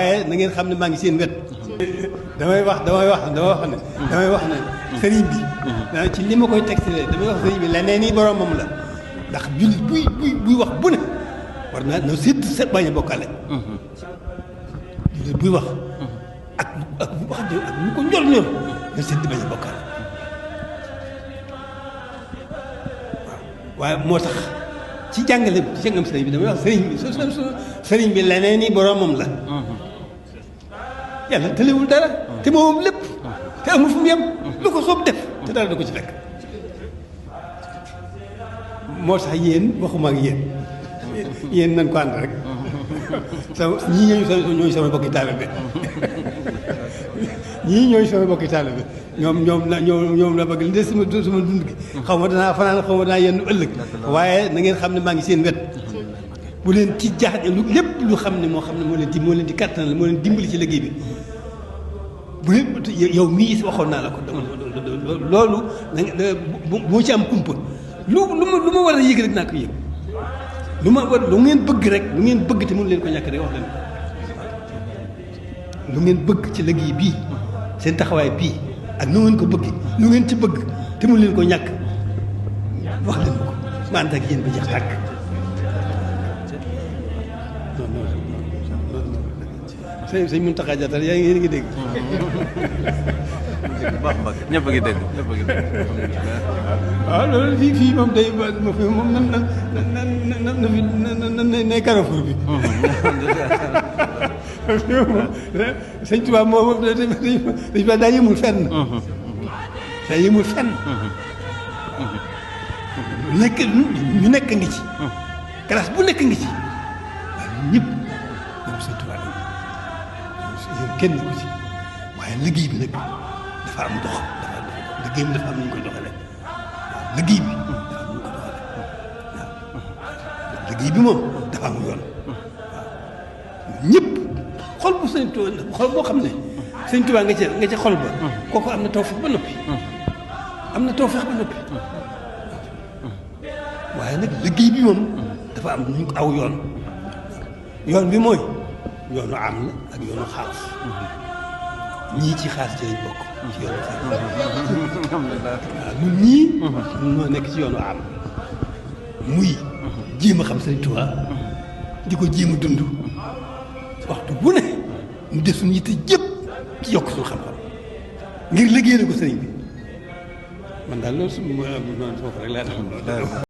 waaye na ngeen xam ne maa ngi seen wet. damay wax ne sëriñ bi. ci li ma koy tegtalee damay wax sëriñ bi leneen i boromam la ndax jullit buy wax bu ne war naa na sédd sa bañ a bokkale. jullit buy wax. ak wax dëgg ak ñu ko ñor na sédd bañ a bokkale. waaw waaye moo tax ci jàngale ci jàngam sëriñ bi damay wax sëriñ bi leneen i boromam la. yàlla tëlewul dara te moom lépp te amul fu mu yem lu ko soob def te dara du ko ci fekk moo tax yéen waxuma ak yéen nañ ko ànd rek sama ñii ñooy sama bokki taalibe ñii ñooy sama bokki taalibe ñoom la bëgg li des sama dund gi xaw ma danaa fanaan xaw ma danaa yenn ëllëg waaye na ngeen xam ne maa ngi seen wet bu leen ci jaaxle lépp lu xam ne moo leen di kattanal moo leen dimbali ci liggéey bi bu leen yow mii waxoon naa la ko loolu boo ci am kumpa lu ma war a yëg rek naa ko yëg lu ngeen bëgg rek lu ngeen bëgg te mënu leen ko ñàkk rek wax leen ko lu ngeen bëgg ci liggéey bii seen taxawaay bii ak nu ngeen ko bëgg lu ngeen ci bëgg te mënu leen ko ñàkk wax leen ko ma ànd ak yéen ba jeex tàkk. sëñ Mountakha Diatta yaa ngi dégg. baax mbaa ñëpp a ngi dégg ñëpp a ngi dégg. waaw loolu fii moom day moom nay Carrefour bi. sëñ Tuubaa moom daa yëmul fenn. daa yëmul fenn. ñu nekk ngi ci. classe bu nekk ngi ci. waaw ñëpp ñoom sëñ Tuubaa kenn ku ci waaye liggéey bi nag dafa am dox liggéey bi dafa am nu ñu koy doxalee waaw liggéey bi dafa am nu ñu koy doxalee waaw liggéey bi moom dafa am yoon waaw ñëpp xol bu sëñ Tuubaa xol boo xam ne sëñ Tuubaa nga ca xol ba kooku am na tawfeex ba noppi am na tawfeex ba noppi waaye nag liggéey bi moom dafa am nu ñu ko aw yoon bi mooy yoonu am la ak yoonu xaas ñii ci xaas ci lañ bokk ci yoonu xaas waaw ñun ñii ñun ñoo nekk ci yoonu am muy jéem a xam Sëriñ Tuubaa di ko jéem a dund waxtu bu ne ñu def suñu yitte jëpp ci yokk suñu xam-xam ngir liggéeyal ko sëriñ bi man daal loolu foofu rek laa tax